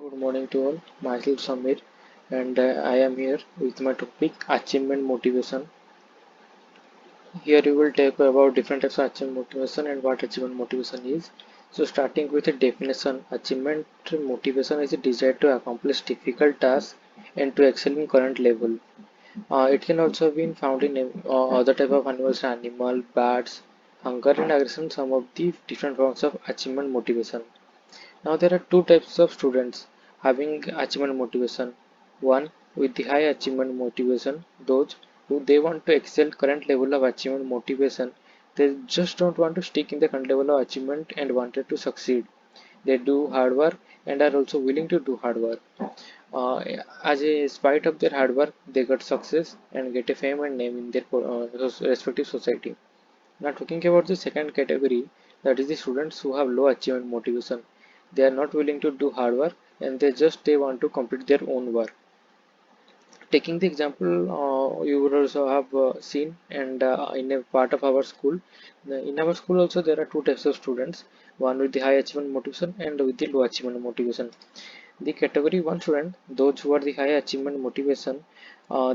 Good morning to all. Myself Samir, and I am here with my topic achievement motivation. Here we will talk about different types of achievement motivation and what achievement motivation is. So, starting with a definition, achievement motivation is a desire to accomplish difficult tasks and to excel in current level. It can also be found in other type of animals, animal, bats, hunger and aggression. Some of the different forms of achievement motivation. Now there are two types of students having achievement motivation. One with the high achievement motivation, those who they want to excel current level of achievement motivation. They just don't want to stick in the current level of achievement and wanted to succeed. They do hard work and are also willing to do hard work. Uh, as a spite of their hard work, they got success and get a fame and name in their respective society. Now talking about the second category, that is the students who have low achievement motivation. They are not willing to do hard work and they want to complete their own work. Taking the example, you would also have seen and in a part of our school. In our school also there are two types of students, one with the high achievement motivation and with the low achievement motivation. The category 1 student, those who are the high achievement motivation,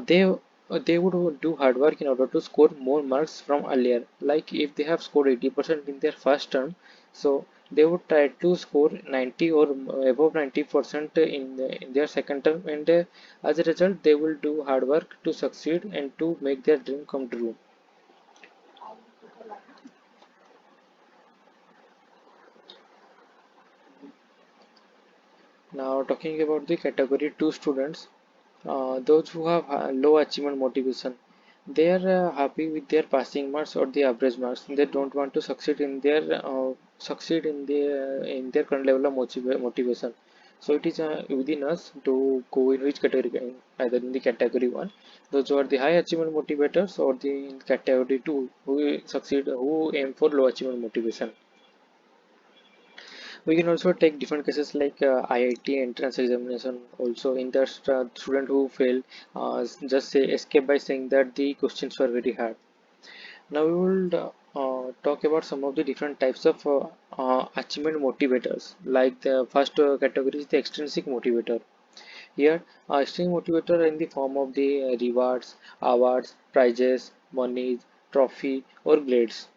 they would do hard work in order to score more marks from earlier. Like if they have scored 80% in their first term, so they would try to score 90 or above 90% in their second term, and as a result, they will do hard work to succeed and to make their dream come true. Now, talking about the category 2 students, those who have low achievement motivation, they are happy with their passing marks or the average marks. They don't want to succeed in their current level of motivation. So it is within us to go in which category, either in the category 1, those who are the high achievement motivators, or the in category 2, who aim for low achievement motivation. We can also take different cases like IIT entrance examination. Also, in the student who fail, just say escape by saying that the questions were very hard. Now we will talk about some of the different types of achievement motivators. Like the first category is the extrinsic motivator. Here, extrinsic motivator in the form of the rewards, awards, prizes, monies, trophy, or grades.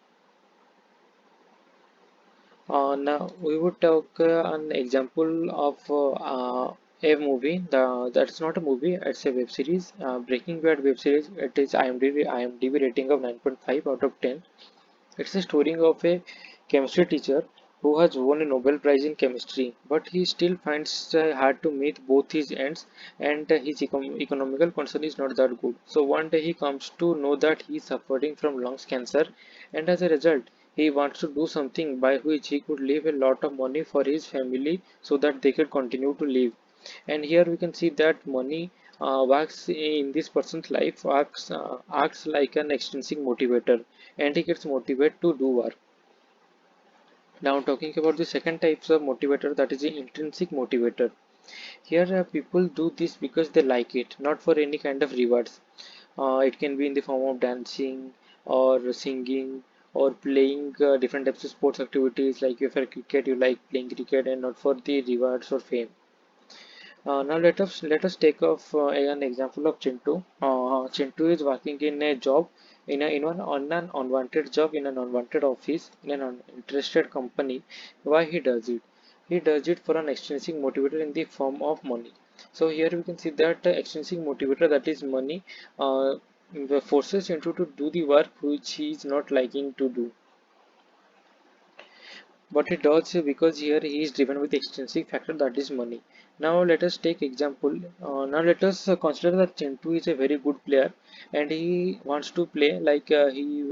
Now we would talk an example of a movie. That's not a movie; it's a web series. Breaking Bad web series. It is IMDb rating of 9.5 out of 10. It's a story of a chemistry teacher who has won a Nobel Prize in chemistry, but he still finds hard to meet both his ends, and his economical condition is not that good. So one day he comes to know that he is suffering from lungs cancer, and as a result, he wants to do something by which he could leave a lot of money for his family so that they could continue to live. And here we can see that money works in this person's life, acts like an extrinsic motivator, and he gets motivated to do work. Now talking about the second types of motivator, that is the intrinsic motivator. Here people do this because they like it, not for any kind of rewards. It can be in the form of dancing or singing or playing different types of sports activities, like if you're cricket you like playing cricket and not for the rewards or fame. Now let us take off an example of Chintu. Chintu is working in a job on an unwanted job in an unwanted office in an uninterested company. Why he does it? He does it for an extrinsic motivator in the form of money. So here we can see that extrinsic motivator, that is money, uh, forces Chintu to do the work which he is not liking to do. But he does because here he is driven with the extrinsic factor, that is money. Now let us take example. Now let us consider that Chintu is a very good player and he wants to play like he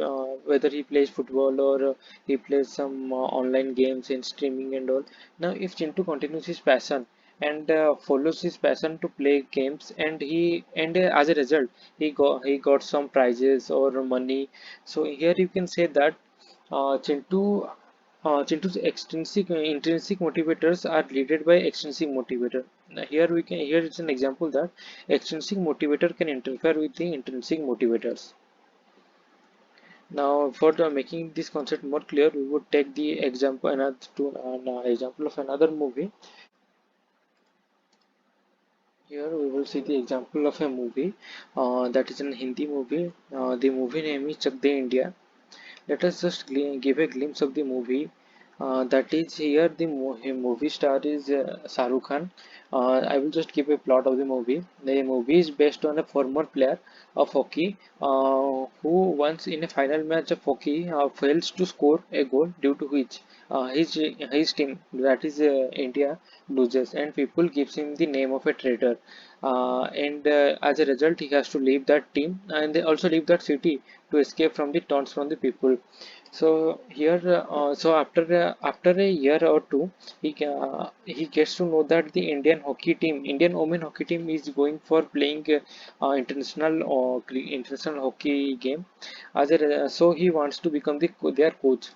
whether he plays football or he plays some online games and streaming and all. Now if Chintu continues his passion and follows his passion to play games, and as a result he got some prizes or money. So here you can say that Chintu's intrinsic motivators are leaded by extrinsic motivator. Now here is an example that extrinsic motivator can interfere with the intrinsic motivators. Now, for making this concept more clear, we would take the example of another movie. Here we will see the example of a movie that is a Hindi movie. The movie name is Chak De India. Let us just give a glimpse of the movie. That is here the movie star is Shah Rukh Khan. I will just give a plot of the movie. The movie is based on a former player of hockey who once in a final match of hockey fails to score a goal due to which his team, that is India, loses, and people gives him the name of a traitor. And as a result he has to leave that team and they also leave that city to escape from the taunts from the people. So here, after a year or two, he gets to know that the Indian women hockey team, is going for playing international hockey game. So he wants to become their coach.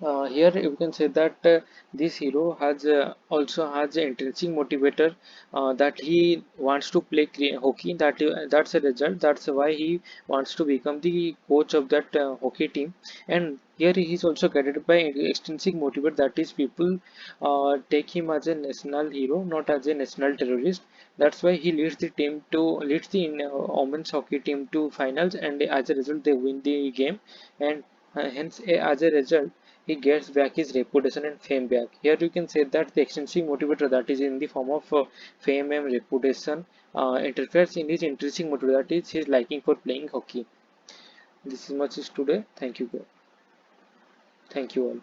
Here you can say that this hero has also has an intrinsic motivator that he wants to play hockey. That's a result. That's why he wants to become the coach of that hockey team. And here he is also guided by extrinsic motivator, that is people take him as a national hero, not as a national terrorist. That's why he leads the women's hockey team to finals, and as a result they win the game. And hence as a result he gets back his reputation and fame back. Here you can say that the extrinsic motivator, that is in the form of fame and reputation, interferes in his intrinsic motivator, that is his liking for playing hockey. This is much is today. Thank you. Thank you all.